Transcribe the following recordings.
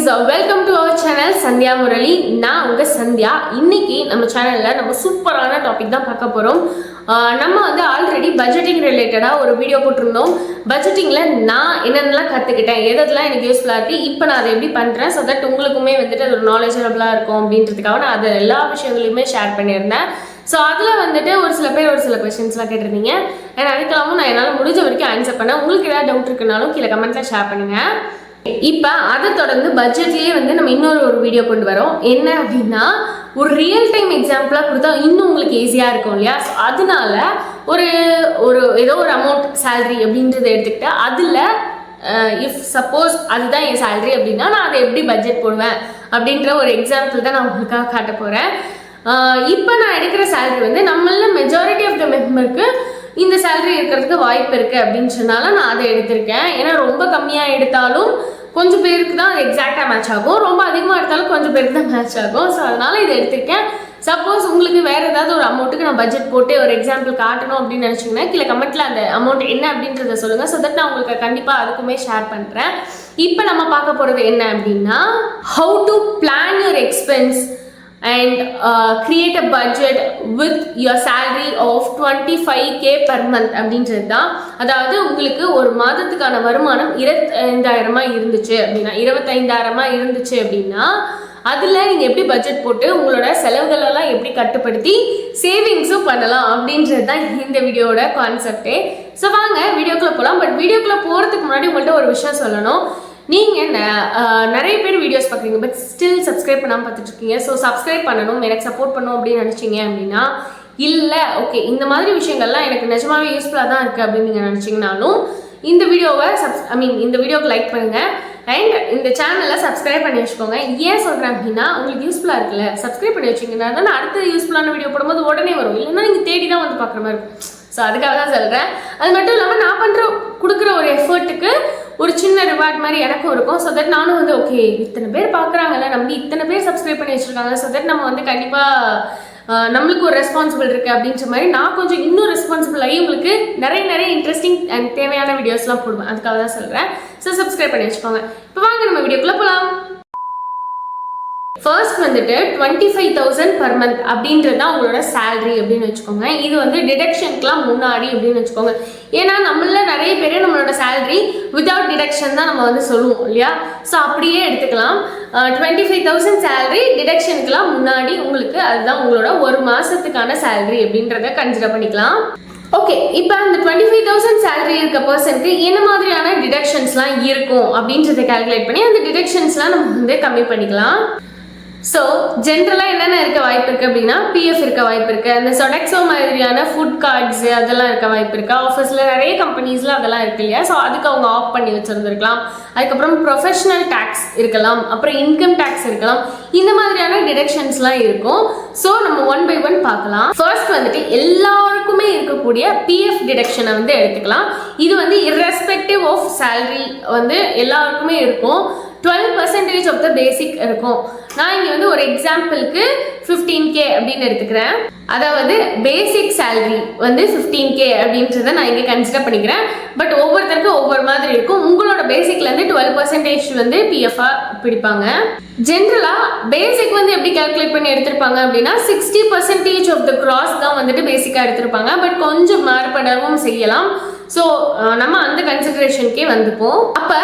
friends, welcome to our channel Sandhya Murali. நான் உங்க சந்தியா. இன்னைக்கு நம்ம சேனல்ல நம்ம சூப்பரான டாபிக் தான் பார்க்க போறோம். நம்ம வந்து ஆல்ரெடி பட்ஜெட்டிங் ரிலேட்டடா ஒரு வீடியோ போட்டிருந்தோம். பட்ஜெட்டிங்ல நான் என்னென்னலாம் கத்துக்கிட்டேன், எதெல்லாம் எனக்கு யூஸ்ஃபுல்லா இருக்கு, இப்போ நான் அதை எப்படி பண்றேன், ஸோ தட் உங்களுக்குமே வந்துட்டு அது ஒரு நாலேஜபிளா இருக்கும் அப்படின்றதுக்காக நான் அதை எல்லா விஷயங்களையுமே ஷேர் பண்ணியிருந்தேன். ஸோ அதில் வந்துட்டு ஒரு சில பேர் ஒரு சில கொஸ்டின்ஸ்லாம் கேட்டிருந்தீங்க. அதுக்கெல்லாமும் நான் என்னால் முடிஞ்ச வரைக்கும் ஆன்சர் பண்ணேன். உங்களுக்கு ஏதாவது டவுட் இருக்குனாலும் கீழே கமெண்ட்ல ஷேர் பண்ணுங்க. இப்போ அதை தொடர்ந்து பட்ஜெட்லேயே வந்து நம்ம இன்னொரு வீடியோ கொண்டு வரோம். என்ன அப்படின்னா, ஒரு ரியல் டைம் எக்ஸாம்பிளாக கொடுத்தா இன்னும் உங்களுக்கு ஈஸியாக இருக்கும் இல்லையா? ஸோ அதனால ஒரு ஒரு ஏதோ ஒரு அமௌண்ட் சேலரி அப்படின்றத எடுத்துக்கிட்டு அதில் இஃப் சப்போஸ் அதுதான் என் சேலரி அப்படின்னா நான் அதை எப்படி பட்ஜெட் போடுவேன் அப்படின்ற ஒரு எக்ஸாம்பிள் தான் நான் உங்களுக்காக காட்ட போகிறேன். இப்போ நான் எடுக்கிற சேலரி வந்து நம்மள மெஜாரிட்டி ஆஃப் த மெம்பருக்கு இந்த சேலரி இருக்கிறதுக்கு வாய்ப்பு இருக்குது அப்படின்னு சொன்னாலும் நான் அதை எடுத்திருக்கேன். ஏன்னா ரொம்ப கம்மியாக எடுத்தாலும் கொஞ்சம் பேருக்கு தான் எக்ஸாக்டாக மேட்ச் ஆகும், ரொம்ப அதிகமாக எடுத்தாலும் கொஞ்சம் பேருக்கு தான் மேட்ச் ஆகும். ஸோ அதனால் இதை எடுத்திருக்கேன். சப்போஸ் உங்களுக்கு வேறு ஏதாவது ஒரு அமௌண்ட்டுக்கு நான் பட்ஜெட் போட்டு ஒரு எக்ஸாம்பிள் காட்டணும் அப்படின்னு நினச்சிங்கன்னா கீழே கமெண்ட்டில் அந்த அமௌண்ட் என்ன அப்படின்றத சொல்லுங்கள். ஸோ தட் நான் உங்களுக்கு கண்டிப்பாக அதுக்குமே ஷேர் பண்ணுறேன். இப்போ நம்ம பார்க்க போகிறது என்ன அப்படின்னா, how to plan your expense and create a budget with your salary of 25k per month அப்படின்றது தான். அதாவது உங்களுக்கு ஒரு மாதத்துக்கான வருமானம் 25,000 இருந்துச்சு அப்படின்னா 25,000 இருந்துச்சு அப்படின்னா அதில் நீங்கள் எப்படி பட்ஜெட் போட்டு உங்களோட செலவுகளெல்லாம் எப்படி கட்டுப்படுத்தி சேவிங்ஸும் பண்ணலாம் அப்படின்றது தான் இந்த வீடியோட கான்செப்டே. ஸோ வாங்க வீடியோக்குள்ளே போகலாம். பட் வீடியோக்குள்ளே போகிறதுக்கு முன்னாடி உங்கள்கிட்ட ஒரு விஷயம் சொல்லணும். நீங்கள் நிறைய பேர் வீடியோஸ் பார்க்குறீங்க, பட் ஸ்டில் சப்ஸ்கிரைப் பண்ணாமல் பார்த்துட்டு இருக்கீங்க. ஸோ சப்ஸ்கிரைப் பண்ணணும், எனக்கு சப்போர்ட் பண்ணணும் அப்படின்னு நினச்சிங்க அப்படின்னா, இல்லை ஓகே இந்த மாதிரி விஷயங்கள்லாம் எனக்கு நிஜமாவே யூஸ்ஃபுல்லாக தான் இருக்குது அப்படின்னு நீங்கள் நினச்சிங்கனாலும் இந்த வீடியோவை இந்த வீடியோக்கு லைக் பண்ணுங்கள் அண்ட் இந்த சேனலை சப்ஸ்கிரைப் பண்ணி வச்சுக்கோங்க. ஏன் சொல்கிறேன் அப்படின்னா, உங்களுக்கு யூஸ்ஃபுல்லாக இருக்குல்ல, சப்ஸ்கிரைப் பண்ணி வச்சிங்கன்னா தான் அடுத்த யூஸ்ஃபுல்லான வீடியோ போடும்போது உடனே வரும், இல்லைன்னா நீங்கள் தேடி தான் வந்து பார்க்குற மாதிரி இருக்கும். ஸோ அதுக்காக தான் சொல்கிறேன். அது மட்டும் இல்லாமல் நான் கொடுக்குற ஒரு எஃபர்ட்டுக்கு ஒரு சின்ன ரிவார்ட் மாதிரி எனக்கும் இருக்கும். ஸோ தட் நானும் வந்து ஓகே இத்தனை பேர் பார்க்குறாங்கல்ல, நம்பி இத்தனை பேர் சப்ஸ்கிரைப் பண்ணி வச்சுருக்காங்க, ஸோ தட் நம்ம வந்து கண்டிப்பாக நம்மளுக்கு ஒரு ரெஸ்பான்சிபிள் இருக்குது அப்படின்ற மாதிரி நான் கொஞ்சம் இன்னும் ரெஸ்பான்சிபிள் ஆகி உங்களுக்கு நிறைய இன்ட்ரெஸ்டிங் அண்ட் தேவையான வீடியோஸ்லாம் போடுவேன். அதுக்காக தான் சொல்கிறேன். ஸோ சப்ஸ்கிரைப் பண்ணி வச்சுக்கோங்க. இப்போ வாங்க நம்ம வீடியோக்குள்ளே போகலாம். ஃபர்ஸ்ட் வந்துட்டு 25,000 per month அப்படின்றது தான் உங்களோட சேலரி அப்படின்னு வச்சுக்கோங்க. இது வந்து டிடக்ஷனுக்குலாம் முன்னாடி அப்படின்னு வச்சுக்கோங்க. ஏன்னா நம்மள நிறைய பேர் நம்மளோட சேலரி வித்தவுட் டிடக்ஷன் தான் நம்ம வந்து சொல்லுவோம் இல்லையா? ஸோ அப்படியே எடுத்துக்கலாம். 25,000 சேலரி டிடக்ஷனுக்குலாம் முன்னாடி உங்களுக்கு அதுதான் உங்களோட ஒரு மாதத்துக்கான சேலரி அப்படின்றத கன்சிடர் பண்ணிக்கலாம். ஓகே, இப்போ அந்த 25,000 சேலரி இருக்க பர்சனுக்கு என்ன மாதிரியான டிடக்ஷன்ஸ்லாம் இருக்கும் அப்படின்றத கால்குலேட் பண்ணி அந்த டிடக்ஷன்ஸ்லாம் நம்ம வந்து கம்மி பண்ணிக்கலாம். ஸோ ஜென்ரலாக என்னென்ன இருக்க வாய்ப்பு இருக்குது அப்படின்னா, பிஎஃப் இருக்க வாய்ப்பு இருக்குது, அந்த சொடெக்ஸோ மாதிரியான ஃபுட் கார்ட்ஸு அதெல்லாம் இருக்க வாய்ப்பு இருக்குது. ஆஃபீஸில் நிறைய கம்பெனிஸில் அதெல்லாம் இருக்கு இல்லையா? ஸோ அதுக்கு அவங்க ஆஃப் பண்ணி வச்சுருந்துருக்கலாம். அதுக்கப்புறம் ப்ரொஃபஷனல் டேக்ஸ் இருக்கலாம், அப்புறம் இன்கம் டேக்ஸ் இருக்கலாம். இந்த மாதிரியான டிடக்ஷன்ஸ்லாம் இருக்கும். ஸோ நம்ம ஒன் பை ஒன் பார்க்கலாம். ஃபர்ஸ்ட் வந்துட்டு எல்லாருக்குமே இருக்கக்கூடிய பிஎஃப் டிடக்ஷனை வந்து எடுத்துக்கலாம். இது வந்து இர்ரெஸ்பெக்டிவ் ஆஃப் சேலரி வந்து எல்லாருக்குமே இருக்கும். 12% ஆஃப் த பேசிக் இருக்கும். நான் இங்கே வந்து ஒரு எக்ஸாம்பிளுக்கு 15k அப்படின்னு எடுத்துக்கிறேன். அதாவது பேசிக் சேலரி வந்து 15k அப்படின்றத நான் இங்கே கன்சிடர் பண்ணிக்கிறேன். பட் ஒவ்வொருத்தருக்கும் ஒவ்வொரு மாதிரி இருக்கும். உங்களோட பேசிக்லேருந்து 12% வந்து பிஎஃபாக பிடிப்பாங்க. ஜென்ரலாக பேசிக் வந்து எப்படி கால்குலேட் பண்ணி எடுத்திருப்பாங்க அப்படின்னா 60% ஆஃப் த கிராஸ் தான் வந்துட்டு பேசிக்காக எடுத்திருப்பாங்க. பட் கொஞ்சம் மாறுபடவும் செய்யலாம். ஸோ நம்ம அந்த கன்சிடரேஷனுக்கே வந்துப்போம். அப்போ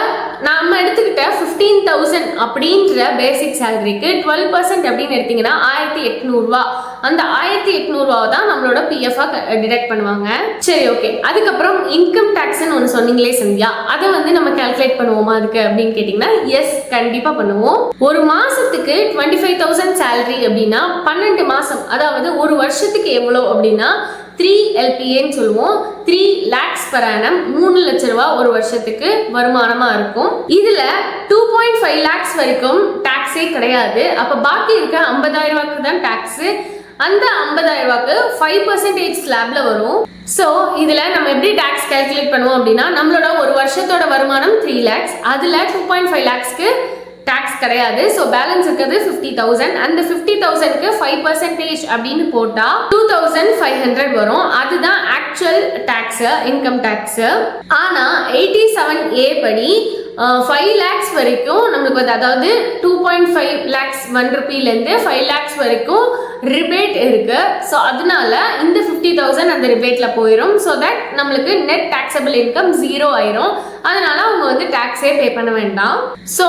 நம்ம எடுத்துக்கிட்ட 15,000 அப்படின்ற பேசிக் சேலரிக்கு 12% அப்படின்னு எடுத்தீங்கன்னா 1,800 அந்த 1,800 தான் நம்மளோட பிஎஃபாக டிடக்ட் பண்ணுவாங்க. சரி ஓகே, அதுக்கப்புறம் இன்கம் டேக்ஸ்ன்னு ஒன்று சொன்னீங்களே சந்தியா, அதை வந்து நம்ம கால்குலேட் பண்ணுவோமா அதுக்கு அப்படின்னு கேட்டிங்கன்னா எஸ் கண்டிப்பாக பண்ணுவோம். ஒரு மாதத்துக்கு 25,000 சேலரி அப்படின்னா 12 மாதம், அதாவது ஒரு வருஷத்துக்கு எவ்வளோ அப்படின்னா 3 LPAன்னு சொல்லுவோம். 3 lakhs per annum, 3 லட்ச ரூபா ஒரு வருஷத்துக்கு வருமானமாக இருக்கும். இதில் 2.5 lakhs வரைக்கும் டாக்ஸே கிடையாது. அப்போ பாக்கி இருக்க 50,000 தான் டாக்ஸு. அந்த 50,000 5% ஸ்லாப்ல வரும். ஸோ இதில் நம்ம எப்படி டாக்ஸ் கால்குலேட் பண்ணுவோம் அப்படின்னா, நம்மளோட ஒரு வருஷத்தோட வருமானம் 3 lakhs, அதில் 2.5 lakhsக்கு டாக்ஸ் கிடையாது. ஸோ பேலன்ஸ் இருக்கிறது 50,000. அந்த 50,000க்கு 5% அப்படின்னு போட்டால் 2,500 வரும். அதுதான் ஆக்சுவல் டாக்ஸு, இன்கம் டாக்ஸு. ஆனால் 87A படி 5 lakhs வரைக்கும் நம்மளுக்கு வந்து அதாவது 2.5 lakhs 1 rupeeலேருந்து 5 lakhs வரைக்கும் ரிபேட் இருக்கு. ஸோ அதனால இந்த 50,000 அந்த ரிபேட்ல போயிடும். ஸோ தட் நம்மளுக்கு நெட் டாக்ஸபிள் இன்கம் 0 ஆயிரும். அதனால அவங்க வந்து டாக்ஸே பே பண்ண வேண்டாம். ஸோ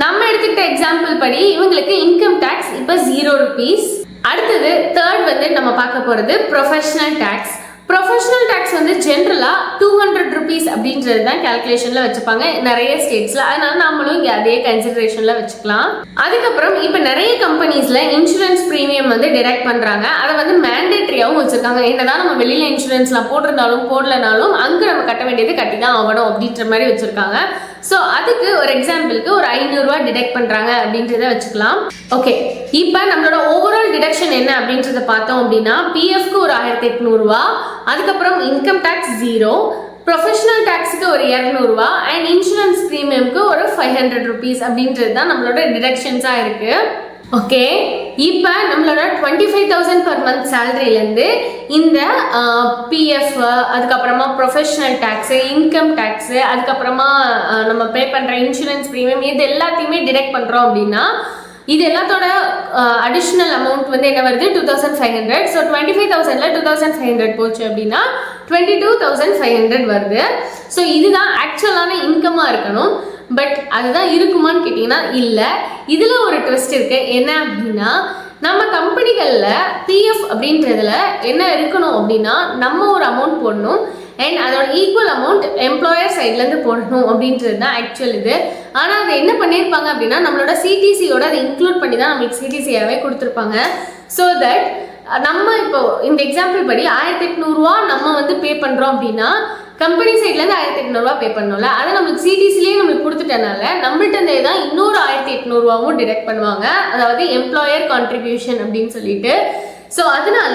நம்ம எடுத்துக்கிட்ட எக்ஸாம்பிள் படி இவங்களுக்கு இன்கம் டாக்ஸ் இப்போ 0 rupees. அடுத்தது தேர்ட் வந்து நம்ம பார்க்க போறது ப்ரொஃபஷனல் டாக்ஸ். ப்ரொஃபஷனல் டேக்ஸ் வந்து ஜென்ரலாக 200 rupees அப்படின்றது தான் கேல்குலேஷனில் வச்சுப்பாங்க நிறைய ஸ்டேட்ஸில். அதனால நம்மளும் இங்கே அதே கன்சிடரேஷனில் வச்சுக்கலாம். அதுக்கப்புறம் இப்போ நிறைய கம்பெனிஸில் இன்சூரன்ஸ் ப்ரீமியம் வந்து டிடெக்ட் பண்ணுறாங்க. அதை வந்து மேண்டேட்ரியாகவும் வச்சுருக்காங்க. என்னதான் நம்ம வெளியில் இன்சூரன்ஸ்லாம் போட்டிருந்தாலும் போடலனாலும் அங்கே நம்ம கட்ட வேண்டியது கட்டி தான் ஆகணும் அப்படின்ற மாதிரி வச்சுருக்காங்க. ஸோ அதுக்கு ஒரு எக்ஸாம்பிளுக்கு ஒரு 500 ரூபா டிடெக்ட் பண்ணுறாங்க அப்படின்றத வச்சுக்கலாம். ஓகே, இப்போ நம்மளோட ஓவரால் டிடக்ஷன் என்ன அப்படின்றத பார்த்தோம் அப்படின்னா பிஎஃப்க்கு ஒரு 1800 ரூபா, அதுக்கப்புறம் இன்கம் டேக்ஸ் 0, ப்ரொஃபஷனல் டேக்ஸுக்கு ஒரு 200 ரூபா அண்ட் இன்சூரன்ஸ் ப்ரீமியம்க்கு ஒரு 500 rupees அப்படின்றது தான் நம்மளோட டிடக்ஷன்ஸாக இருக்கு. ஓகே, இப்போ நம்மளோட 25,000 per month சேலரியிலேருந்து இந்த பிஎஃப், அதுக்கப்புறமா ப்ரொஃபஷனல் டேக்ஸு, இன்கம் டேக்ஸு, அதுக்கப்புறமா நம்ம பே பண்ணுற இன்சூரன்ஸ் ப்ரீமியம் இது எல்லாத்தையுமே டிடெக்ட் பண்ணுறோம் அப்படின்னா இது எல்லாத்தோட அடிஷ்னல் அமௌண்ட் வந்து என்ன வருது 2,500. ஸோ 25,000ல 2,500 போச்சு அப்படின்னா 22,500 வருது. ஸோ இதுதான் ஆக்சுவலான இன்கமாக இருக்கணும். பட் அதுதான் இருக்குமான்னு கேட்டிங்கன்னா இல்லை. இதில் ஒரு ட்விஸ்ட் இருக்குது. என்ன அப்படின்னா நம்ம கம்பெனிகளில் பிஎஃப் அப்படின்றதுல என்ன இருக்கணும் அப்படின்னா நம்ம ஒரு அமௌண்ட் போடணும் அண்ட் அதோட ஈக்குவல் அமௌண்ட் எம்ப்ளாயர் சைட்லேருந்து போடணும் அப்படின்றது தான் ஆக்சுவல் இது. ஆனால் அதை என்ன பண்ணியிருப்பாங்க அப்படின்னா நம்மளோட சிடிசியோட அதை இன்க்ளூட் பண்ணி தான் நம்மளுக்கு சிடிசியாகவே கொடுத்துருப்பாங்க. ஸோ தட் நம்ம இப்போ இந்த எக்ஸாம்பிள் படி 1,800 ரூபா நம்ம வந்து பே பண்ணுறோம் அப்படின்னா கம்பெனி சைட்லேருந்து 1,800 ரூபா பே பண்ணோம்ல, அதை நம்மளுக்கு சிடிசிலேயே நம்மளுக்கு கொடுத்துட்டனால நம்மள்கிட்ட தான் இன்னொரு 1,800 ரூபாவும் டிடெக்ட் பண்ணுவாங்க. அதாவது எம்ப்ளாயர் கான்ட்ரிபியூஷன் அப்படின்னு சொல்லிட்டு. ஸோ அதனால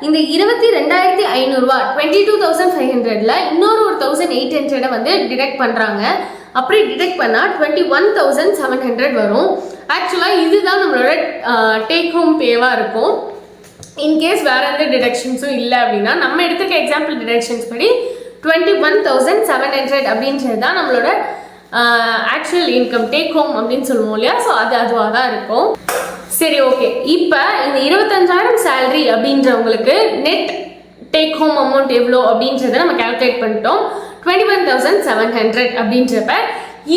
இந்த 22,500 ரூபா 22,500ல இன்னொரு ஒரு 1,800 வந்து டிடெக்ட் பண்ணுறாங்க. அப்படி டிடெக்ட் பண்ணால் 21,700 வரும். ஆக்சுவலாக இதுதான் நம்மளோட டேக் ஹோம் பேவாக இருக்கும். இன்கேஸ் வேற எந்த டிடக்ஷன்ஸும் இல்லை அப்படின்னா நம்ம எடுத்துக்க எக்ஸாம்பிள் டிடக்ஷன்ஸ் படி 21,700 அப்படின்றது தான் நம்மளோட ஆக்சுவல் இன்கம் டேக் ஹோம் அப்படின்னு சொல்லுவோம் இல்லையா. ஸோ அதுவாக தான் இருக்கும். சரி, ஓகே, இப்போ இந்த 25,000 சேலரி அப்படின்றவங்களுக்கு நெட் டேக் ஹோம் அமௌண்ட் எவ்வளோ அப்படின்றத நம்ம கால்குலேட் பண்ணிட்டோம். 21,700 அப்படின்றப்ப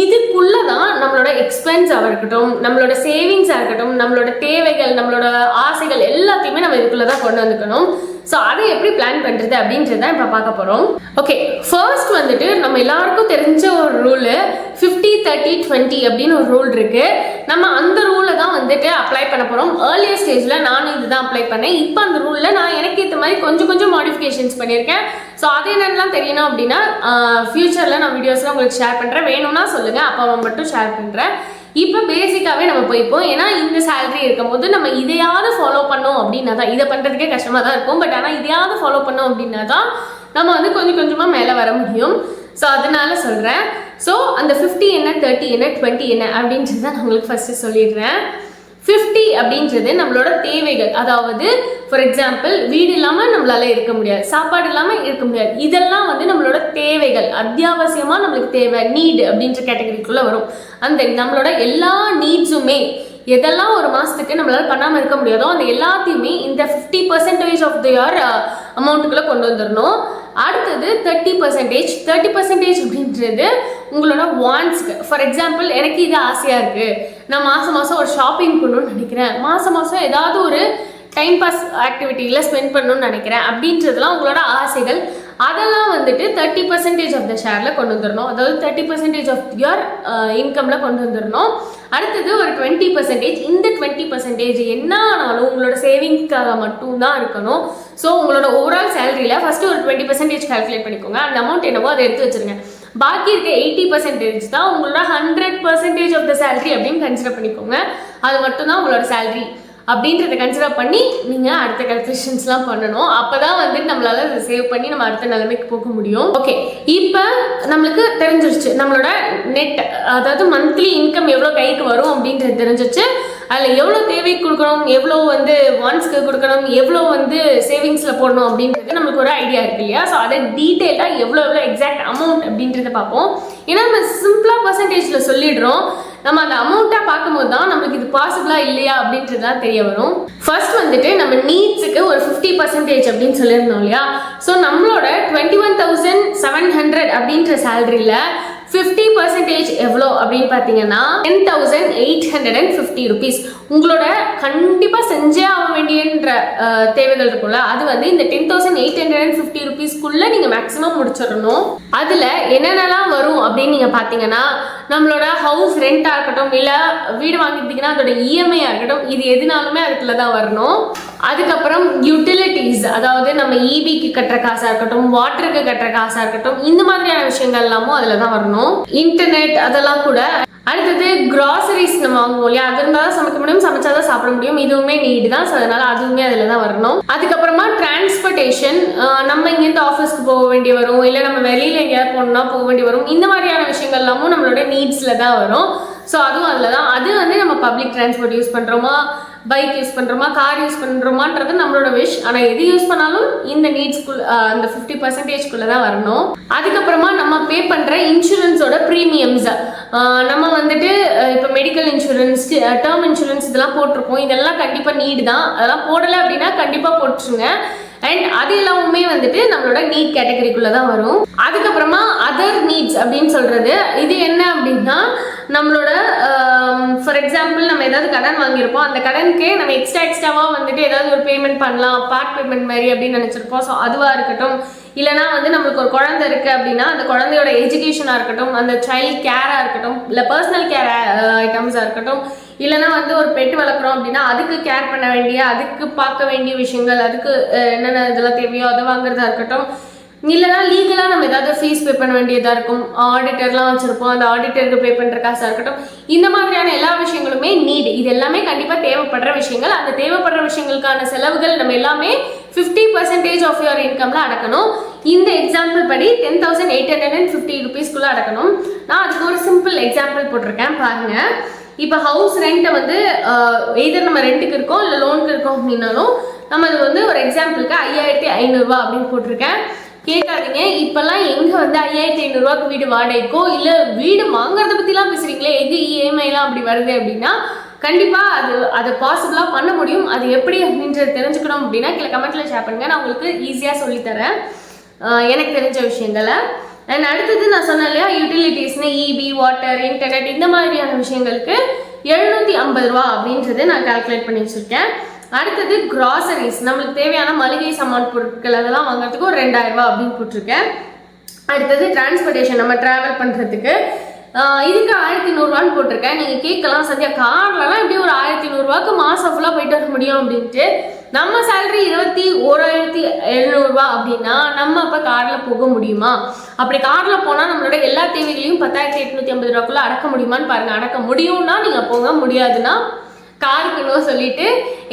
இதுக்குள்ளே தான் நம்மளோட எக்ஸ்பென்ஸாக இருக்கட்டும், நம்மளோட சேவிங்ஸாக இருக்கட்டும், நம்மளோட தேவைகள், நம்மளோட ஆசைகள் எல்லாத்தையுமே நம்ம இதுக்குள்ளே தான் கொண்டு வந்துக்கணும். ஸோ அதை எப்படி பிளான் பண்ணுறது அப்படின்றத இப்போ பார்க்க போகிறோம். ஓகே, ஃபர்ஸ்ட் வந்துட்டு நம்ம எல்லாருக்கும் தெரிஞ்ச ஒரு ரூலு 50-30-20 அப்படின்னு ஒரு ரூல் இருக்குது. நம்ம அந்த ரூலை தான் வந்துட்டு அப்ளை பண்ண போகிறோம். ஏர்லியர் ஸ்டேஜில் நானும் இதுதான் அப்ளை பண்ணேன். இப்போ அந்த ரூலில் நான் எனக்கு ஏற்ற மாதிரி கொஞ்சம் மாடிஃபிகேஷன்ஸ் பண்ணியிருக்கேன். ஸோ அது என்னென்னலாம் தெரியணும் அப்படின்னா ஃப்யூச்சரில் நான் வீடியோஸ்லாம் உங்களுக்கு ஷேர் பண்ணுறேன். வேணும்னா சொல்லுங்கள், அப்போ மட்டும் ஷேர் பண்ணுறேன். இப்போ பேசிக்காகவே நம்ம போய்ப்போம். ஏன்னா இந்த சேலரி இருக்கும்போது நம்ம இதையாவது ஃபாலோ பண்ணோம் அப்படின்னா தான், இதை பண்ணுறதுக்கே கஷ்டமாக தான் இருக்கும். பட் ஆனால் இதையாவது ஃபாலோ பண்ணோம் அப்படின்னா தான் நம்ம வந்து கொஞ்சமாக மேலே வர முடியும். ஸோ அதனால சொல்கிறேன். ஸோ அந்த 50 என்ன, 30 என்ன, 20 என்ன அப்படின்றது தான் நான் உங்களுக்கு ஃபஸ்ட்டு சொல்லிடுறேன். 50 அப்படின்றது நம்மளோட தேவைகள். அதாவது ஃபார் எக்ஸாம்பிள் வீடு இல்லாமல் நம்மளால இருக்க முடியாது, சாப்பாடு இல்லாமல் இருக்க முடியாது. இதெல்லாம் வந்து நம்மளோட தேவைகள், அத்தியாவசியமாக நம்மளுக்கு தேவை, நீடு அப்படின்ற கேட்டகரிக்குள்ளே வரும். அந்த நம்மளோட எல்லா நீட்ஸுமே எதெல்லாம் ஒரு மாதத்துக்கு நம்மளால் பண்ணாமல் இருக்க முடியாதோ அந்த எல்லாத்தையுமே இந்த 50% ஆஃப் த இயர் அமௌண்ட்டுக்குள்ளே கொண்டு வந்துடணும். அடுத்தது 30% அப்படின்றது உங்களோட வாண்ட்ஸ்க்கு. ஃபார் எக்ஸாம்பிள் எனக்கு இது ஆசையாக இருக்குது, நான் மாதம் ஒரு ஷாப்பிங் பண்ணணும்னு நினைக்கிறேன், மாதம் ஏதாவது ஒரு டைம் பாஸ் ஆக்டிவிட்டியில் ஸ்பெண்ட் பண்ணணும்னு நினைக்கிறேன் அப்படின்றதுலாம் உங்களோட ஆசைகள். அதெல்லாம் வந்துட்டு 30% ஆஃப் த ஷேரில் கொண்டு வந்துடணும். அதாவது 30% ஆஃப் யுவர் இன்கமில் கொண்டு வந்துடணும். அடுத்தது ஒரு 20%. இந்த 20% என்ன ஆனாலும் உங்களோட சேவிங்ஸ்க்காக மட்டும்தான் இருக்கணும். ஸோ உங்களோட ஓவரால் சேலரியில் ஃபஸ்ட்டு ஒரு 20% கால்குலேட் பண்ணிக்கோங்க. அந்த அமௌண்ட் என்னவோ அதை எடுத்து வச்சுருங்க. பாக்கி இருக்க 80% தான் உங்களோட 100% ஆஃப் த சேலரி அப்படின்னு கன்சிடர் பண்ணிக்கோங்க. அது மட்டும்தான் உங்களோட சேலரி அப்படின்றத கன்சிடர் பண்ணி நீங்கள் அடுத்த கல்குலேஷன்ஸ்லாம் பண்ணணும். அப்போ தான் வந்து நம்மளால அதை சேவ் பண்ணி நம்ம அடுத்த நிலைமைக்கு போக முடியும். ஓகே, இப்போ நம்மளுக்கு தெரிஞ்சிருச்சு நம்மளோட நெட், அதாவது மந்த்லி இன்கம் எவ்வளோ கைக்கு வரும் அப்படின்றது தெரிஞ்சிச்சு. அதில் எவ்வளோ தேவைக்கு கொடுக்கணும், எவ்வளோ வந்து வாண்ட்ஸ்க்கு கொடுக்கணும், எவ்வளோ வந்து சேவிங்ஸில் போடணும் அப்படின்றது நம்மளுக்கு ஒரு ஐடியா இருக்கு இல்லையா. ஸோ அதை டீட்டெயிலாக எவ்வளோ எக்ஸாக்ட் அமௌண்ட் அப்படின்றத பார்ப்போம். ஏன்னா நம்ம சிம்பிளாக பர்சன்டேஜில் சொல்லிடுறோம். நம்ம அந்த அமௌண்ட்டாக பார்க்கும்போது தான் நம்மளுக்கு இது பாசிபிளா இல்லையா அப்படின்றது தான் தெரிய வரும். ஃபர்ஸ்ட் வந்துட்டு நம்ம நீட்ஸுக்கு ஒரு 50% அப்படின்னு சொல்லியிருந்தோம் இல்லையா. ஸோ நம்மளோட 21,700 அப்படின்ற சேலரியில் 50% எவ்வளோ அப்படின்னு பார்த்தீங்கன்னா 10,850 rupees. உங்களோட கண்டிப்பாக செஞ்சே ஆக வேண்டியன்ற தேவைகள் இருக்கும்ல, அது வந்து இந்த 10,850 rupeesக்குள்ள நீங்கள் மேக்ஸிமம் முடிச்சிடணும். அதில் என்னென்னலாம் வரும் அப்படின்னு நீங்கள் பார்த்தீங்கன்னா, நம்மளோட ஹவுஸ் ரெண்டாக இருக்கட்டும், இல்லை வீடு வாங்கிட்டீங்கன்னா அதோட இஎம்ஐயாக இருக்கட்டும், இது எதுனாலுமே அதுக்குள்ளே தான் வரணும். அதுக்கப்புறம் யூட்டிலிட்டிஸ், அதாவது நம்ம இபிக்கு கட்டுற காசாக இருக்கட்டும், வாட்டருக்கு கட்டுற காசாக இருக்கட்டும், இந்த மாதிரியான விஷயங்கள் எல்லாமும் அதில் தான் வரணும். இன்டர்நெட் அதெல்லாம் கூட. அடுத்தது கிராசரிஸ் நம்ம வாங்குவோம் இல்லையா, அது இருந்தால் தான் சமைக்க முடியும், சமைச்சாதான் சாப்பிட முடியும், இதுவுமே நீடு தான். ஸோ அதனால அதுவுமே அதில் தான் வரணும். அதுக்கப்புறமா டிரான்ஸ்போர்ட்டேஷன், நம்ம இங்கேருந்து ஆஃபீஸ்க்கு போக வேண்டி வரும், இல்லை நம்ம வெளியில் எங்கேயாவது போகணும்னா போக வேண்டி வரும். இந்த மாதிரியான விஷயங்கள் எல்லாமும் நம்மளோட நீட்ஸில் தான் வரும். ஸோ அதுவும் அதில் தான். அது வந்து நம்ம பப்ளிக் டிரான்ஸ்போர்ட் யூஸ் பண்ணுறோமா, பைக் யூஸ் பண்ணுறோமா, கார் யூஸ் பண்ணுறோமான்றது நம்மளோட விஷ். ஆனால் எது யூஸ் பண்ணாலும் இந்த நீட்ஸ்குள்ள அந்த 50%குள்ளே தான் வரணும். அதுக்கப்புறமா நம்ம பே பண்ணுற இன்சூரன்ஸோட ப்ரீமியம்ஸ், நம்ம வந்துட்டு இப்போ மெடிக்கல் இன்சூரன்ஸ், டேர்ம் இன்சூரன்ஸ் இதெல்லாம் போட்டிருப்போம். இதெல்லாம் கண்டிப்பாக நீடு தான். அதெல்லாம் போடலை அப்படின்னா கண்டிப்பாக போட்டுருங்க. அண்ட் அது எல்லாமே வந்துட்டு நம்மளோட நீட் கேட்டகரிக்குள்ள தான் வரும். அதுக்கப்புறமா அதர் நீட்ஸ் அப்படின்னு சொல்றது, இது என்ன அப்படின்னா நம்மளோட ஃபார் எக்ஸாம்பிள் நம்ம ஏதாவது கடன் வாங்கியிருப்போம், அந்த கடனுக்கு நம்ம எக்ஸ்ட்ராவா வந்துட்டு ஏதாவது ஒரு பேமெண்ட் பண்ணலாம், பார்ட் பேமெண்ட் மாதிரி அப்படின்னு நினைச்சிருப்போம். ஸோ அதுவா இருக்கட்டும், இல்லைனா வந்து நம்மளுக்கு ஒரு குழந்தை இருக்கு அப்படின்னா அந்த குழந்தையோட எஜுகேஷனா இருக்கட்டும், அந்த சைல்ட் கேரா இருக்கட்டும், இல்லை பர்சனல் கேர் ஐட்டம்ஸா இருக்கட்டும், இல்லைனா வந்து ஒரு பெட் வளர்க்குறோம் அப்படின்னா அதுக்கு கேர் பண்ண வேண்டிய, அதுக்கு பார்க்க வேண்டிய விஷயங்கள், அதுக்கு என்னென்ன இதெல்லாம் தேவையோ அதை வாங்குறதா இருக்கட்டும், இல்லைனா லீகலாக நம்ம ஏதாவது ஃபீஸ் பே பண்ண வேண்டியதாக இருக்கும், ஆடிட்டர்லாம் வச்சுருப்போம், அந்த ஆடிட்டருக்கு பே பண்ணுற காசாக இருக்கட்டும், இந்த மாதிரியான எல்லா விஷயங்களுமே நீடு. இது எல்லாமே கண்டிப்பாக தேவைப்படுற விஷயங்கள். அந்த தேவைப்படுற விஷயங்களுக்கான செலவுகள் நம்ம எல்லாமே 50% ஆஃப் யுவர் இன்கம்ல அடக்கணும். இந்த எக்ஸாம்பிள் படி 10,850 rupeesக்குள்ளே அடக்கணும். நான் அதுக்கு ஒரு சிம்பிள் எக்ஸாம்பிள் போட்டிருக்கேன் பாருங்க. இப்போ ஹவுஸ் ரெண்ட்டை வந்து எதர் நம்ம ரெண்ட்டுக்கு இருக்கோம் இல்லை லோனுக்கு இருக்கோம் அப்படின்னாலும் நம்ம அது வந்து ஒரு எக்ஸாம்பிளுக்கு 5,500 அப்படின்னு போட்டிருக்கேன். கேட்காதீங்க, இப்பெல்லாம் எங்க வந்து 5,500 வீடு வாடகைக்கோ இல்லை வீடு வாங்குறத பற்றிலாம் பேசுறீங்களே, எது இஎம்ஐலாம் அப்படி வருது அப்படின்னா கண்டிப்பாக அது பாசிபிளாக பண்ண முடியும். அது எப்படி அப்படின்றது தெரிஞ்சுக்கணும் அப்படின்னா கீழே கமெண்ட்ல ஷேர் பண்ணுங்க, நான் உங்களுக்கு ஈஸியாக சொல்லித்தரேன் எனக்கு தெரிஞ்ச விஷயங்களை. அண்ட் அடுத்தது நான் சொன்னேன் இல்லையா, யூட்டிலிட்டிஸ்னு இபி, வாட்டர், இன்டர்நெட் இந்த மாதிரியான விஷயங்களுக்கு 750 அப்படின்றது நான் கால்குலேட் பண்ணி வச்சுருக்கேன். அடுத்தது கிராசரிஸ், நம்மளுக்கு தேவையான மளிகை சாமான் பொருட்கள் அதெல்லாம் வாங்குறதுக்கு ஒரு 2,000 அப்படின்னு போட்டிருக்கேன். அடுத்தது டிரான்ஸ்போர்ட்டேஷன், நம்ம ட்ராவல் பண்ணுறதுக்கு இதுக்கு 1,100 போட்டிருக்கேன். நீங்கள் கேட்கலாம், சத்யா கார்லலாம் எப்படி ஒரு 1,100 மாதம் ஃபுல்லாக போயிட்டு வர முடியும் அப்படின்ட்டு. நம்ம சேலரி 21,700 அப்படின்னா நம்ம அப்போ காரில் போக முடியுமா? அப்படி காரில் போனால் நம்மளோட எல்லா தேவைகளையும் 10,850 அடக்க முடியுமான்னு பாருங்கள். அடக்க முடியும்னா நீங்கள் போங்க, முடியாதுன்னா காருக்கு இன்னும் சொல்லிட்டு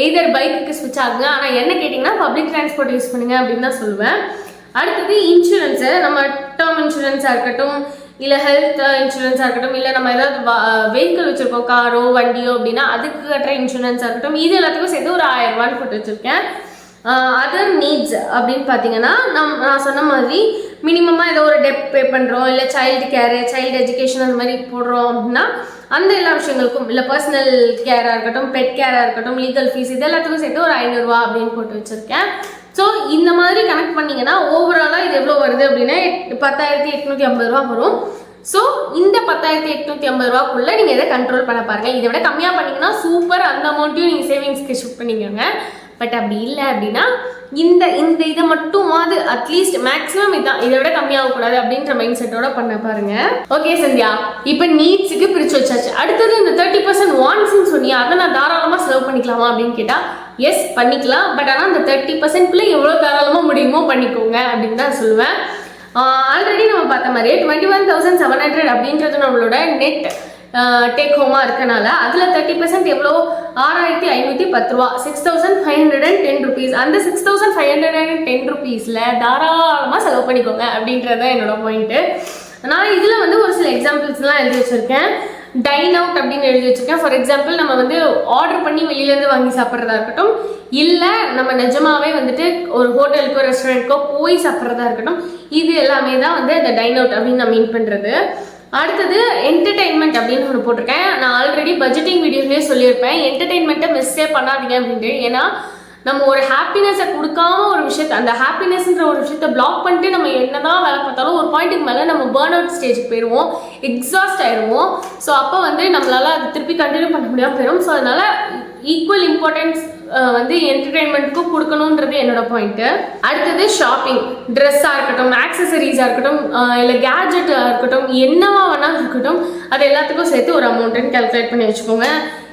எதர் பைக்குக்கு ஸ்விட்ச் ஆகுங்க. ஆனால் என்ன கேட்டிங்கன்னா பப்ளிக் டிரான்ஸ்போர்ட் யூஸ் பண்ணுங்க அப்படின்னு தான் சொல்லுவேன். அடுத்தது இன்சூரன்ஸு, நம்ம டேர்ம் இன்சூரன்ஸாக இருக்கட்டும், இல்லை ஹெல்த் இன்சூரன்ஸாக இருக்கட்டும், இல்லை நம்ம ஏதாவது வெஹிக்கிள் வச்சுருக்கோம், காரோ வண்டியோ அப்படின்னா அதுக்கு கட்டுற இன்சூரன்ஸாக இருக்கட்டும், இது எல்லாத்துக்கும் சேர்த்து ஒரு 1,000 போட்டு வச்சுருக்கேன். அதர் நீட்ஸ் அப்படின்னு பார்த்தீங்கன்னா நான் சொன்ன மாதிரி மினிமமாக ஏதோ ஒரு டெப்ட் பே பண்ணுறோம், இல்லை சைல்டு கேரு, சைல்டு எஜுகேஷன் அந்த மாதிரி போடுறோம் அப்படின்னா அந்த எல்லா விஷயங்களுக்கும், இல்லை பர்சனல் கேராக இருக்கட்டும், பெட் கேராக இருக்கட்டும், லீகல் ஃபீஸ் இது எல்லாத்துக்கும் சேர்த்து ஒரு 500 அப்படின்னு போட்டு வச்சுருக்கேன். ஸோ இந்த மாதிரி கனெக்ட் பண்ணிங்கன்னா ஓவராலாக இது எவ்வளோ வருது அப்படின்னா 10,850 வரும். ஸோ இந்த 10,850 நீங்கள் இதை கண்ட்ரோல் பண்ண பாருங்கள். இதை விட கம்மியாக பண்ணிங்கன்னா சூப்பர், அந்த அமௌண்ட்டையும் நீங்கள் சேவிங்ஸ்க்கு ஷிஃப்ட் பண்ணிக்கோங்க. பட் அப்படி இல்லை அப்படின்னா இந்த இதை மட்டுமாவது அட்லீஸ்ட் மேக்ஸிமம் இதான், இதை விட கம்மியாகக்கூடாது அப்படின்ற மைண்ட் செட்டோட பண்ண பாருங்க. ஓகே சந்தியா, இப்போ நீட்ஸுக்கு பிரித்து வச்சாச்சு. அடுத்தது இந்த 30% வான்ஸ்ன்னு சொன்னியா, அதை நான் தாராளமாக செலவு பண்ணிக்கலாமா அப்படின்னு கேட்டால் எஸ் பண்ணிக்கலாம். பட் ஆனால் அந்த 30%குள்ளே எவ்வளோ தாராளமாக முடியுமோ பண்ணிக்கோங்க அப்படின்னு தான் சொல்லுவேன். ஆல்ரெடி நம்ம பார்த்த மாதிரி 21,700 அப்படின்றது நம்மளோட நெட் டேக் ஹோமாக இருக்கனால அதில் 30% எவ்வளோ 6,510 6,510 rupees. அந்த 6,510 rupeesல தாராளமாக செலவு பண்ணிக்கோங்க அப்படின்றது தான் என்னோட பாயிண்ட்டு. நான் இதில் வந்து ஒரு சில எக்ஸாம்பிள்ஸ்லாம் எழுதி வச்சுருக்கேன். டைன் அவுட் அப்படின்னு எழுதி வச்சுருக்கேன். ஃபார் எக்ஸாம்பிள் நம்ம வந்து ஆர்டர் பண்ணி வெளியிலேருந்து வாங்கி சாப்பிட்றதா இருக்கட்டும், இல்லை நம்ம நிஜமாவே வந்துட்டு ஒரு ஹோட்டலுக்கோ ரெஸ்டாரண்ட்க்கோ போய் சாப்பிட்றதா இருக்கட்டும், இது எல்லாமே தான் வந்து அந்த டைன் அவுட் அப்படின்னு நான் மீன் பண்ணுறது. அடுத்தது என்டர்டெயின்மெண்ட் அப்படின்னு ஒன்று போட்டிருக்கேன். நான் ஆல்ரெடி பட்ஜெட்டிங் வீடியோலேயே சொல்லியிருப்பேன், என்டர்டெயின்மெண்ட்டை மிஸ்ஸே பண்ணாதீங்க அப்படின்ட்டு. ஏன்னா நம்ம ஒரு ஹாப்பினஸை கொடுக்காம ஒரு விஷயத்த, அந்த ஹாப்பினஸ்ன்ற ஒரு விஷயத்த பிளாக் பண்ணிட்டு நம்ம என்னதான் வேலை பார்த்தாலும் ஒரு பாயிண்ட்டுக்கு மேலே நம்ம பேர்ன் அவுட் ஸ்டேஜுக்கு போயிடுவோம், எக்ஸாஸ்ட் ஆயிடுவோம். ஸோ அப்போ வந்து நம்மளால அது திருப்பி கண்டினியூ பண்ண முடியாமல் போயிடும். ஸோ அதனால ஈக்குவல் இம்பார்ட்டன்ஸ் வந்து என்டர்டெயின்மெண்ட்டுக்கும் கொடுக்கணுன்றது என்னோட பாயிண்ட்டு. அடுத்தது ஷாப்பிங், ட்ரெஸ்ஸாக இருக்கட்டும், ஆக்சசரிஸாக இருக்கட்டும், இல்லை கேட்ஜெட்டாக இருக்கட்டும், என்னவா வேணாலும் இருக்கட்டும், அது எல்லாத்துக்கும் சேர்த்து ஒரு அமௌண்ட்டுன்னு கால்குலேட் பண்ணி வச்சுக்கோங்க.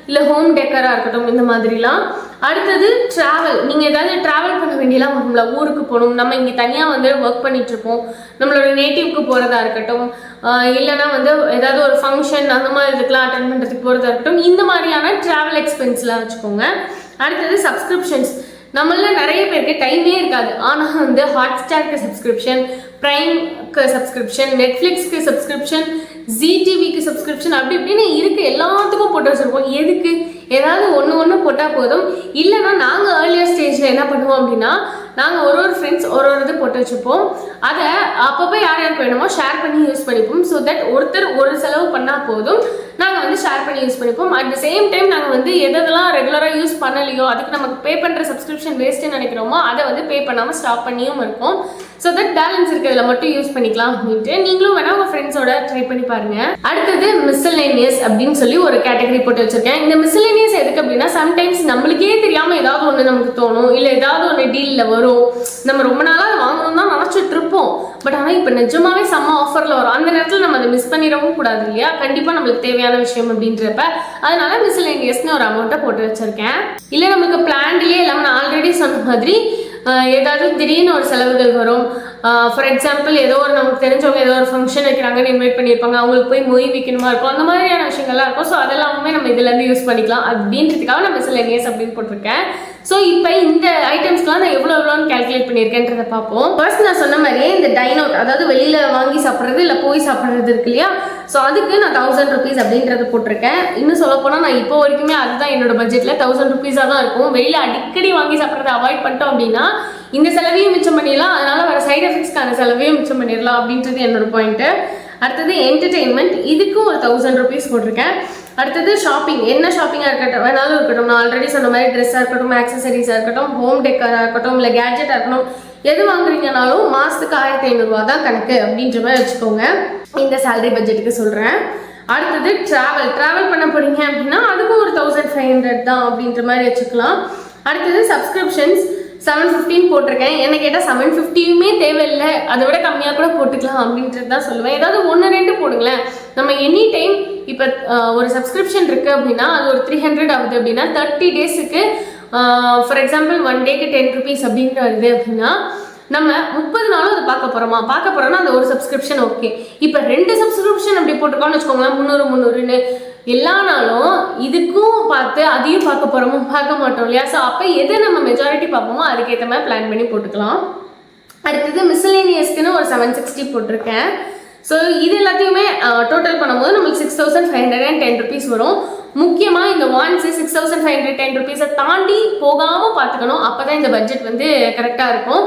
இல்லை ஹோம் டெக்கராக இருக்கட்டும், இந்த மாதிரிலாம். அடுத்தது ட்ராவல், நீங்கள் ஏதாவது ட்ராவல் பண்ண வேண்டியலாம் வரும்ல, ஊருக்கு போகணும், நம்ம இங்கே தனியாக வந்து ஒர்க் பண்ணிகிட்ருப்போம், நம்மளோட நேட்டிவ்க்கு போகிறதா இருக்கட்டும், இல்லைனா வந்து ஏதாவது ஒரு ஃபங்க்ஷன் அந்த மாதிரி இதுக்கெலாம் அட்டென்ட் பண்ணுறதுக்கு போகிறதா இருக்கட்டும், இந்த மாதிரியான ட்ராவல் எக்ஸ்பென்ஸ்லாம் வச்சுக்கோங்க. அடுத்தது சப்ஸ்கிரிப்ஷன்ஸ், நம்மள நிறைய பேருக்கு டைமே இருக்காது, ஆனால் வந்து ஹாட்ஸ்டாருக்கு சப்ஸ்கிரிப்ஷன், ப்ரைம்க்கு சப்ஸ்கிரிப்ஷன், நெட்ஃப்ளிக்ஸ்க்கு சப்ஸ்கிரிப்ஷன், ஜிடிவிக்கு சப்ஸ்கிரிப்ஷன், அப்படி இப்படின்னு இருக்குது, எல்லாத்துக்கும் போட்டு வச்சுருப்போம். எதுக்கு? ஏதாவது ஒன்று போட்டால் போதும். இல்லைனா நாங்கள் ஏர்லியர் ஸ்டேஜில் என்ன பண்ணுவோம் அப்படின்னா, நாங்கள் ஒரு ஃப்ரெண்ட்ஸ் ஒரு இது போட்டு வச்சுப்போம். அதை அப்பப்போ யார் யாருக்கு வேணுமோ ஷேர் பண்ணி யூஸ் பண்ணிப்போம். ஸோ தட் ஒருத்தர் ஒரு செலவு பண்ணால் போதும், நாங்கள் வந்து ஷேர் பண்ணி யூஸ் பண்ணிப்போம். அட் த சேம் டைம் நாங்கள் வந்து எதெல்லாம் ரெகுலராக யூஸ் பண்ணலையோ, அதுக்கு நமக்கு பே பண்ணுற சப்ஸ்கிரிப்ஷன் வேஸ்ட்டுன்னு நினைக்கிறோமோ அதை வந்து பே பண்ணாமல் ஸ்டாப் பண்ணியும் இருக்கும். ஸோ தட் பேலன்ஸ் இருக்கிறதுல மட்டும் யூஸ் பண்ணிக்கலாம் அப்படின்ட்டு நீங்களும் வேணால் உங்கள் ஃப்ரெண்ட்ஸோட ட்ரை பண்ணி பாருங்கள். அடுத்தது மிஸ்சலேனியஸ் அப்படின்னு சொல்லி ஒரு கேட்டகரி போட்டு வச்சுருக்கேன். இந்த மிஸ்சலேனியஸ் எதுக்கு அப்படின்னா, சம்டைம்ஸ் நம்மளுக்கே தெரியாமல் ஏதாவது ஒன்று நமக்கு தோணும், இல்லை ஏதாவது ஒன்று டீலில் வரும், நம்ம ரொம்ப நாளாக அதை வாங்கணும் தான் நினச்சிட்டு இருப்போம். பட் ஆனால் இப்போ நிஜமாவே செம்ம ஆஃபரில் வரும், அந்த நேரத்தில் நம்ம அதை மிஸ் பண்ணிடவும் கூடாது இல்லையா? கண்டிப்பாக நம்மளுக்கு தேவையான விஷயம் அப்படின்றப்ப அதனால மிஸ்சலேனியஸ்னு ஒரு அமௌண்ட்டை போட்டு வச்சுருக்கேன். இல்லை நம்மளுக்கு பிளான்லேயே இல்லாமல் நான் ஆல்ரெடி சொன்ன மாதிரி ஏதாவது திடீர்னு ஒரு செலவுகள் வரும். ஃபார் எக்ஸாம்பிள், ஏதோ ஒரு நமக்கு தெரிஞ்சவங்க ஏதோ ஒரு ஃபங்க்ஷன் வைக்கிறாங்கன்னு இன்வைட் பண்ணியிருப்பாங்க, அவங்களுக்கு போய் மொய் வைக்கணுமா இருக்கும், அந்த மாதிரியான விஷயங்கள்லாம் இருக்கும். ஸோ அதெல்லாமே நம்ம இதுலேருந்து யூஸ் பண்ணிக்கலாம் அப்படின்றதுக்காக நான் மிஸ்சலேனியஸ் அப்படின்னு போட்டிருக்கேன். ஸோ இப்போ இந்த ஐட்டம்ஸ்லாம் நான் எவ்வளோன்னு கால்குலேட் பண்ணியிருக்கேன்றதை பார்ப்போம். ஃபர்ஸ்ட் நான் சொன்ன மாதிரியே இந்த டைன் அவுட், அதாவது வெளியில் வாங்கி சாப்பிட்றது இல்லை போய் சாப்பிட்றது இருக்கு இல்லையா? ஸோ அதுக்கு நான் 1000 rupees அப்படின்றது போட்டிருக்கேன். இன்னும் சொல்லப்போனால் நான் இப்போ வரைக்குமே அதுதான் என்னோட பட்ஜெட்டில் 1000 rupees தான் இருக்கும். வெளியில் அடிக்கடி வாங்கி சாப்பிட்றதை அவாய்ட் பண்ணிட்டோம் அப்படின்னா இந்த செலவையும் மிச்சம் பண்ணிடலாம், அதனால வர சைட் எஃபெக்ட்ஸ்க்கான செலவையும் மிச்சம் பண்ணிடலாம் அப்படின்றது என்னோட பாயிண்ட்டு. அடுத்தது என்டர்டெயின்மெண்ட், இதுக்கும் ஒரு 1000 rupees போட்டிருக்கேன். அடுத்தது ஷாப்பிங், என்ன ஷாப்பிங்காக இருக்கட்டும் வேணாலும் இருக்கட்டும், நான் ஆல்ரெடி சொன்ன மாதிரி ட்ரெஸ்ஸாக இருக்கட்டும், ஆக்சசரிஸாக இருக்கட்டும், ஹோம் டெக்கராக இருக்கட்டும், இல்லை கேட்ஜெட்டாக இருக்கட்டும், எது வாங்குறீங்கனாலும் மாதத்துக்கு 1500 தான் கணக்கு அப்படின்ற மாதிரி வச்சுக்கோங்க. இந்த சேலரி பட்ஜெட்டுக்கு சொல்கிறேன். அடுத்தது ட்ராவல் பண்ண போகிறீங்க அப்படின்னா அதுக்கும் ஒரு 1500 தான் அப்படின்ற மாதிரி வச்சுக்கலாம். அடுத்தது சப்ஸ்கிரிப்ஷன்ஸ் 715 போட்டிருக்கேன். என்ன கேட்டால் 750யுமே தேவையில்லை, அதை விட கம்மியாக கூட போட்டுக்கலாம் அப்படின்றது தான் சொல்லுவேன். ஏதாவது 1-2 போடுங்களேன். நம்ம எனி டைம் இப்போ ஒரு சப்ஸ்கிரிப்ஷன் இருக்குது அப்படின்னா அது ஒரு 300 ஆகுது அப்படின்னா 30 டேஸுக்கு ஃபார் எக்ஸாம்பிள் 1 டேக்கு 10 rupees அப்படின்னு வருது அப்படின்னா நம்ம 30 நாளும் அதை பார்க்க போகிறோம்னா அந்த ஒரு சப்ஸ்கிரிப்ஷன் ஓகே. இப்போ 2 சப்ஸ்கிரிப்ஷன் அப்படி போட்டிருக்கோம்னு வச்சுக்கோங்களேன், 300 எல்லா நாளும் இதுக்கும் பார்த்து அதையும் பார்க்க மாட்டோம் இல்லையா? ஸோ அப்போ எதை நம்ம மெஜாரிட்டி பார்ப்போமோ அதுக்கேற்ற மாதிரி பிளான் பண்ணி போட்டுக்கலாம். அடுத்தது மிஸ்சலேனியஸ்க்குன்னு ஒரு 760 போட்டிருக்கேன். ஸோ இது எல்லாத்தையுமே டோட்டல் பண்ணும்போது நம்மளுக்கு 6510 rupees வரும். முக்கியமாக இந்த வான்ஸு 6510 rupees தாண்டி போகாமல் பார்த்துக்கணும், அப்போ தான் இந்த பட்ஜெட் வந்து கரெக்டாக இருக்கும்.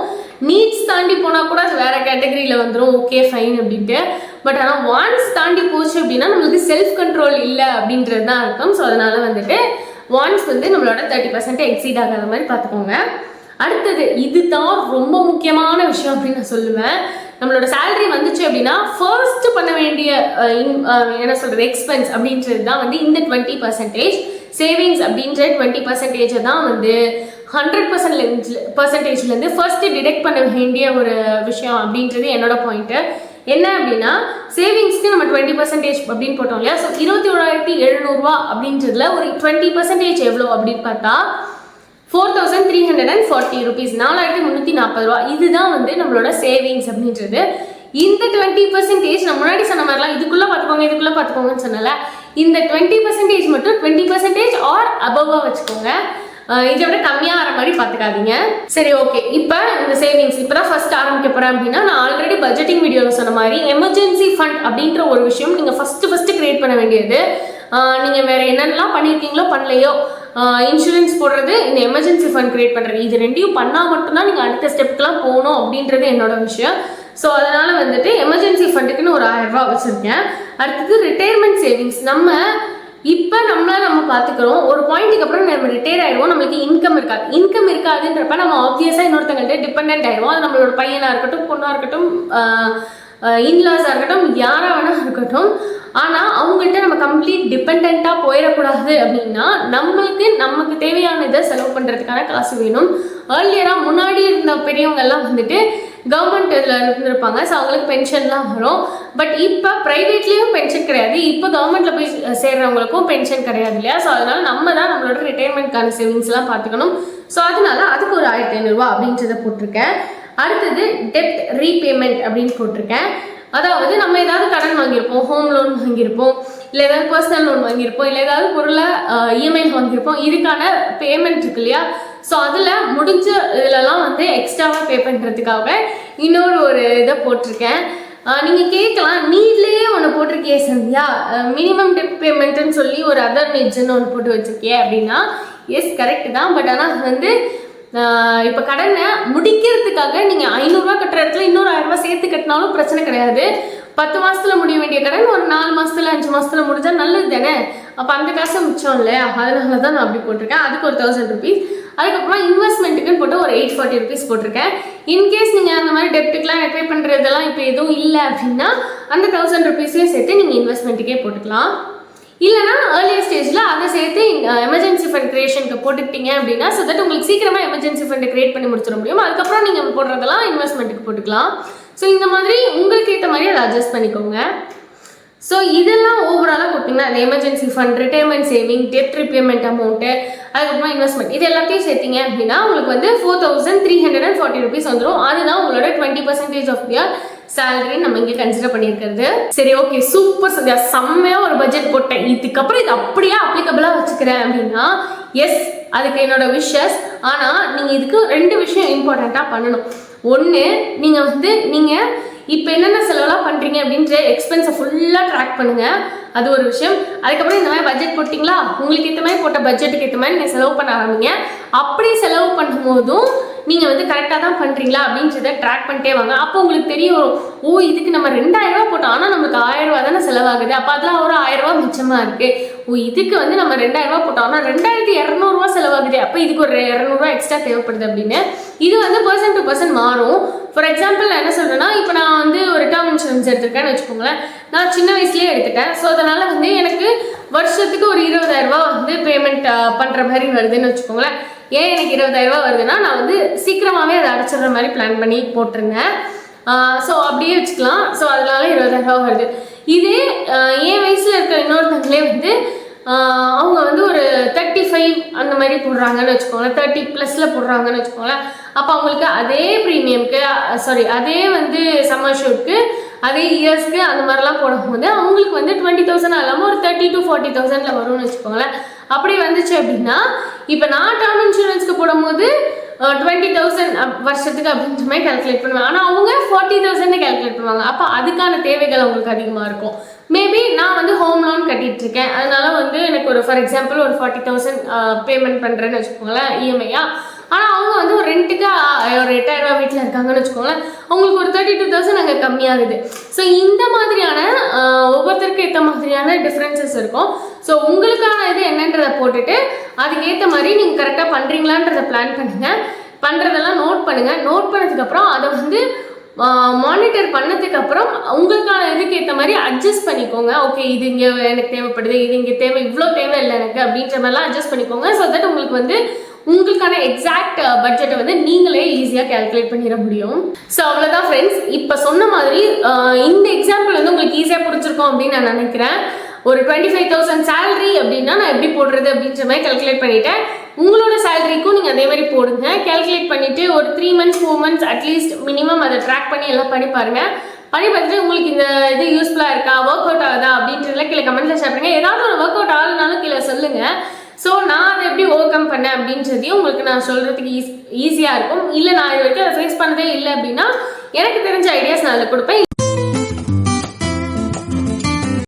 நீட்ஸ் தாண்டி போனால் கூட அது வேறு கேட்டகரியில் வந்துடும், ஓகே ஃபைன் அப்படின்ட்டு. பட் ஆனால் வான்ஸ் தாண்டி போச்சு அப்படின்னா நம்மளுக்கு செல்ஃப் கண்ட்ரோல் இல்லை அப்படின்றது தான் இருக்கும். ஸோ அதனால் வந்துட்டு வான்ஸ் வந்து நம்மளோட 30% எக்ஸீட் ஆகாத மாதிரி பார்த்துக்கோங்க. அடுத்தது இதுதான் ரொம்ப முக்கியமான விஷயம் அப்படின்னு நான் சொல்லுவேன். நம்மளோட சேலரி வந்துச்சு அப்படின்னா ஃபர்ஸ்ட் பண்ண வேண்டிய என்ன சொல்கிறது எக்ஸ்பென்ஸ் அப்படின்றது தான் வந்து இந்த 20%. சேவிங்ஸ் அப்படின்ற 20% தான் வந்து 100%லேருந்து ஃபர்ஸ்ட்டு டிடெக்ட் பண்ண வேண்டிய ஒரு விஷயம் அப்படின்றது என்னோட பாயிண்ட்டு. என்ன அப்படின்னா சேவிங்ஸ்க்கு நம்ம 20% அப்படின்னு போட்டோம் இல்லையா? ஸோ 21700 அப்படின்றதுல ஒரு 20% எவ்வளோ அப்படின்னு பார்த்தா 4340 rupees, 4340. இதுதான் வந்து நம்மளோட சேவிங்ஸ் அப்படின்றது. இந்த 20% நான் முன்னாடி சொன்ன மாதிரிலாம் இதுக்குள்ளே பார்த்துக்கோங்கன்னு சொன்னல, இந்த 20% மட்டும் 20% ஆர் அபவாக வச்சுக்கோங்க. இதை விட கம்மியாக ஆகிற மாதிரி பார்த்துக்காதீங்க. சரி, ஓகே. இப்போ இந்த சேவிங்ஸ் இப்போ தான் ஃபஸ்ட் ஆரம்பிக்க போகிறேன் அப்படின்னா நான் ஆல்ரெடி பட்ஜெட்டிங் வீடியோவில் சொன்ன மாதிரி எமர்ஜென்சி ஃபண்ட் அப்படின்ற ஒரு விஷயம் நீங்கள் ஃபஸ்ட்டு க்ரியேட் பண்ண வேண்டியது. நீங்கள் வேறு என்னென்னலாம் பண்ணியிருக்கீங்களோ பண்ணலையோ இன்சூரன்ஸ் போடுறது, இந்த எமர்ஜென்சி ஃபண்ட் க்ரியேட் பண்ணுறது, இது ரெண்டையும் பண்ணால் மட்டும்தான் நீங்கள் அடுத்த ஸ்டெப்புக்கெலாம் போகணும் அப்படின்றது என்னோட விஷயம். ஸோ அதனால் வந்துட்டு எமர்ஜென்சி ஃபண்டுக்குன்னு ஒரு 1000 ரூபா வச்சுருக்கேன். அடுத்தது ரிட்டையர்மெண்ட் சேவிங்ஸ். இப்போ நம்ம பார்த்துக்கிறோம், ஒரு பாயிண்ட்டுக்கு அப்புறம் நம்ம ரிட்டையர் ஆயிடுவோம், நம்மளுக்கு இன்கம் இருக்காதுன்றப்ப நம்ம ஆப்வியஸாக இன்னொருத்தங்கள்ட்ட டிபெண்ட் ஆயிடுவோம். அது நம்மளோட பையனாக இருக்கட்டும், பொண்ணாக இருக்கட்டும், இன்லாஸாக இருக்கட்டும், யாராக வேணா இருக்கட்டும். ஆனால் அவங்கள்ட்ட நம்ம கம்ப்ளீட் டிபெண்ட்டாக போயிடக்கூடாது அப்படின்னா நமக்கு தேவையான இதை செலவு பண்ணுறதுக்கான காசு வேணும். ஏர்லியராக முன்னாடி இருந்த பெரியவங்க எல்லாம் வந்துட்டு கவர்மெண்ட் இதில் இருந்திருப்பாங்க, ஸோ அவங்களுக்கு பென்ஷன்லாம் வரும். பட் இப்போ ப்ரைவேட்லேயும் பென்ஷன் கிடையாது, இப்போ கவர்மெண்ட்டில் போய் சேர்றவங்களுக்கும் பென்ஷன் கிடையாது இல்லையா? ஸோ அதனால் நம்ம தான் நம்மளோட ரிட்டையர்மெண்ட்கான சேவிங்ஸ்லாம் பார்த்துக்கணும். ஸோ அதனால அதுக்கு ஒரு 1500 ரூபா அப்படின்றத போட்டிருக்கேன். அடுத்தது டெப்ட் ரீபேமெண்ட் அப்படின்னு போட்டிருக்கேன். அதாவது நம்ம ஏதாவது கடன் வாங்கியிருப்போம், ஹோம் லோன் வாங்கியிருப்போம், இல்லை ஏதாவது பர்சனல் லோன் வாங்கியிருப்போம், இல்லை ஏதாவது பொருளை இஎம்ஐ வாங்கியிருப்போம், இதுக்கான பேமெண்ட் இருக்கு இல்லையா? ஸோ அதில் முடிஞ்ச இதிலலாம் வந்து எக்ஸ்ட்ராவாக பே பண்ணுறதுக்காக ஒரு இதை போட்டிருக்கேன். நீங்கள் கேட்கலாம், நீட்லேயே ஒன்று போட்டிருக்கியே சந்தியா, மினிமம் டெப்ட் பேமெண்ட்டுன்னு சொல்லி ஒரு அதர் நீட்ஸ்ன்னு ஒன்று போட்டு வச்சுருக்கியே அப்படின்னா, எஸ் கரெக்ட் தான். பட் ஆனால் வந்து இப்போ கடனை முடிக்கிறதுக்காக நீங்கள் 500 ரூபா கட்டுற இடத்துல இன்னொரு 1000 ரூபா சேர்த்து கட்டினாலும் பிரச்சனை கிடையாது. 10 மாதத்தில் முடிய வேண்டிய கடன் ஒரு 4 மாதத்துல 5 மாதத்துல முடிஞ்சால் நல்லது தானே? அப்போ அந்த காசை மிச்சம் இல்லையா? அதனால தான் நான் அப்படி போட்டிருக்கேன். அதுக்கு ஒரு 1000 ருபீஸ். அதுக்கப்புறம் இன்வெஸ்ட்மெண்ட்டுக்குன்னு போட்டு ஒரு 840 ருபீஸ் போட்டிருக்கேன். இன்கேஸ் நீங்கள் அந்த மாதிரி டெப்ட்டுக்கெலாம் பே பண்ணுறதெல்லாம் இப்போ எதுவும் இல்லை அப்படின்னா அந்த 1000 ருபீஸையும் சேர்த்து நீங்கள் இன்வெஸ்ட்மெண்ட்டுக்கே போட்டுக்கலாம். இல்லைனா ஏர்லியர் ஸ்டேஜில் அதை சேர்த்து எமர்ஜென்சி ஃபண்ட் கிரியேஷனுக்கு போட்டுக்கிட்டீங்க அப்படின்னா, ஸோ தட் உங்களுக்கு சீக்கிரமாக எமர்ஜென்சி ஃபண்டை கிரியேட் பண்ணி முடிச்சிட முடியும். அதுக்கப்புறம் நீங்கள் போடுறதெல்லாம் இன்வெஸ்ட்மெண்ட்டுக்கு போட்டுக்கலாம். ஸோ இந்த மாதிரி உங்களுக்கு ஏற்ற மாதிரி அதை அட்ஜஸ்ட் பண்ணிக்கோங்க. ஸோ இதெல்லாம் ஓவராலாக போட்டிங்கன்னா அந்த எமர்ஜென்சி ஃபண்ட், ரிட்டையர்மெண்ட் சேவிங், டெப்ட் ரீபேமெண்ட் அமௌண்ட்டு, அதுக்கப்புறம் இன்வெஸ்ட்மெண்ட், இது எல்லாத்தையும் சேர்த்திங்க அப்படின்னா உங்களுக்கு வந்து 4340 ருபீஸ் வந்துடும். அதுதான் உங்களோட 20% ஆஃப் இயர் சேலரி நம்ம இங்கே கன்சிடர் பண்ணியிருக்கிறது. சரி, ஓகே, சூப்பர் சந்தியா, செம்மையாக ஒரு பட்ஜெட் போட்டேன், இதுக்கப்புறம் இது அப்படியே அப்ளிகபிளாக வச்சுக்கிறேன் அப்படின்னா, எஸ், அதுக்கு என்னோட விஷஸ். ஆனால் நீங்கள் இதுக்கு 2 விஷயம் இம்பார்ட்டண்ட்டாக பண்ணணும். ஒன்று, நீங்கள் இப்போ என்னென்ன செலவெல்லாம் பண்ணுறீங்க அப்படின்ற எக்ஸ்பென்ஸை ஃபுல்லாக ட்ராக் பண்ணுங்கள், அது ஒரு விஷயம். அதுக்கப்புறம் இந்த மாதிரி பட்ஜெட் போட்டிங்களா, உங்களுக்கு ஏற்ற மாதிரி போட்ட பட்ஜெட்டுக்கு ஏற்ற மாதிரி நீங்கள் செலவு பண்ண ஆரம்பிங்க. அப்படி செலவு பண்ணும்போதும் நீங்கள் வந்து கரெக்டாக தான் பண்ணுறீங்களா அப்படின்றத ட்ராக் பண்ணிட்டே வாங்க. அப்போ உங்களுக்கு தெரிய வரும், ஓ இதுக்கு நம்ம 2000 ரூபா போட்டோம், ஆனால் நம்மளுக்கு 1000 ரூபா தானே செலவாகுது, அப்போ அதெல்லாம் ஒரு 1000 ரூபா மிச்சமாக இருக்குது. ஓ இதுக்கு வந்து நம்ம 2000 ரூபா போட்டோம், ஆனால் 2200 ரூபா செலவாகுது, அப்போ இதுக்கு ஒரு 200 ரூபா எக்ஸ்ட்ரா தேவைப்படுது அப்படின்னு. இது வந்து பர்சன் டு பர்சன் மாறும். ஃபார் எக்ஸாம்பிள் நான் என்ன சொல்கிறேன்னா, இப்போ நான் வந்து ஒரு டேர்ம் இன்சூரன்ஸ் எடுத்திருக்கேன்னு வச்சுக்கோங்களேன். நான் சின்ன வயசுலேயே எடுத்துட்டேன். ஸோ அதனால் வந்து எனக்கு வருஷத்துக்கு ஒரு 20000 ரூபா வந்து பேமெண்ட் பண்ணுற மாதிரி வருதுன்னு வச்சுக்கோங்களேன். ஏன் எனக்கு 20000 ரூபா வருதுன்னா, நான் வந்து சீக்கிரமாகவே அதை அடைச்சிடுற மாதிரி பிளான் பண்ணி போட்டிருந்தேன். ஸோ அப்படியே வச்சுக்கலாம். ஸோ அதனால 20000 ரூபா வருது. இதே என் வயசில் இருக்கிற இன்னொருத்தங்களே வந்து அவங்க வந்து ஒரு 35 அந்த மாதிரி போடுறாங்கன்னு வச்சுக்கோங்களேன், 30+ போடுறாங்கன்னு வச்சுக்கோங்களேன். அப்போ அவங்களுக்கு அதே ப்ரீமியம்க்கு அதே வந்து சம்மர் ஷூட்க்கு அதே இயர்ஸ்க்கு அந்த மாதிரிலாம் போடும்போது அவங்களுக்கு வந்து 20,000 இல்லாமல் ஒரு 30,000 to 40,000 வரும்னு வச்சுக்கோங்களேன். அப்படி வந்துச்சு அப்படின்னா, இப்போ நான் டேர்ம் இன்சூரன்ஸ்க்கு போடும்போது 20,000 வருஷத்துக்கு அப்படின்ற மாதிரி கால்குலேட் பண்ணுவேன். ஆனால் அவங்க 40,000 கால்குலேட் பண்ணுவாங்க. அப்போ அதுக்கான தேவைகள் அவங்களுக்கு அதிகமாக இருக்கும். மேபி நான் வந்து ஹோம் லோன் கட்டிட்டு இருக்கேன், அதனால வந்து எனக்கு ஒரு ஃபார் எக்ஸாம்பிள் ஒரு 40,000 பேமெண்ட் பண்ணுறேன்னு வச்சுக்கோங்களேன், இஎம்ஐயா. ஆனால் அவங்க வந்து ஒரு ரெண்ட்டுக்கு ஒரு 8000 ரூபா வீட்டில் இருக்காங்கன்னு வச்சுக்கோங்களேன், அவங்களுக்கு ஒரு 32,000 அங்கே கம்மியாகுது. ஸோ இந்த மாதிரியான ஒவ்வொருத்தருக்கு ஏற்ற மாதிரியான டிஃப்ரென்சஸ் இருக்கும். ஸோ உங்களுக்கான இது என்னன்றதை போட்டுட்டு அதுக்கேற்ற மாதிரி நீங்கள் கரெக்டாக பண்ணுறீங்களான்றதை பிளான் பண்ணுங்கள். பண்ணுறதெல்லாம் நோட் பண்ணுங்கள். நோட் பண்ணதுக்கப்புறம் அதை வந்து மானிட்டர் பண்ணதுக்கப்புறம் உங்களுக்கான இதுக்கு ஏற்ற மாதிரி அட்ஜஸ்ட் பண்ணிக்கோங்க. ஓகே, இது இங்கே எனக்கு தேவைப்படுது, இது இங்கே தேவை, இவ்வளோ தேவை இல்லை எனக்கு அப்படின்ற மாதிரிலாம் அட்ஜஸ்ட் பண்ணிக்கோங்க. ஸோ தட் உங்களுக்கு வந்து உங்களுக்கான எக்ஸாக்ட் பட்ஜெட்டை வந்து நீங்களே ஈஸியாக கேல்குலேட் பண்ணிட முடியும். ஸோ அவ்வளோதான் ஃப்ரெண்ட்ஸ். இப்போ சொன்ன மாதிரி இந்த எக்ஸாம்பிள் வந்து உங்களுக்கு ஈஸியாக புரிஞ்சிருக்கும் அப்படின்னு நான் நினைக்கிறேன். ஒரு 25,000 சேலரி அப்படின்னா நான் எப்படி போடுறது அப்படின்ற மாதிரி கால்குலேட் பண்ணிட்டேன். உங்களோட சேலரிக்கும் நீங்கள் அதே மாதிரி போடுங்க. கால்குலேட் பண்ணிவிட்டு ஒரு 3 months 4 months அட்லீஸ்ட் மினிமம் அதை ட்ராக் பண்ணி எல்லாம் பண்ணி பாருங்கள். பண்ணி பார்த்துட்டு உங்களுக்கு இந்த இது யூஸ்ஃபுல்லாக இருக்கா, ஒர்க் அவுட் ஆகுதா அப்படின்றதுல கீழே கமெண்ட்டில் ஷேர் பண்ணுங்கள். ஏதாவது ஒரு ஒர்க் அவுட் ஆகலனாலும் கீழே சொல்லுங்கள். ஸோ நான் அதை எப்படி ஓவர் கம் பண்ணேன் அப்படின்றதையும் உங்களுக்கு நான் சொல்கிறதுக்கு ஈஸியாக இருக்கும். இல்லை நான் இது வரைக்கும் அதை ஃபேஸ் பண்ணதே இல்லை அப்படின்னா எனக்கு தெரிஞ்ச ஐடியாஸ் நான் அதில் கொடுப்பேன்.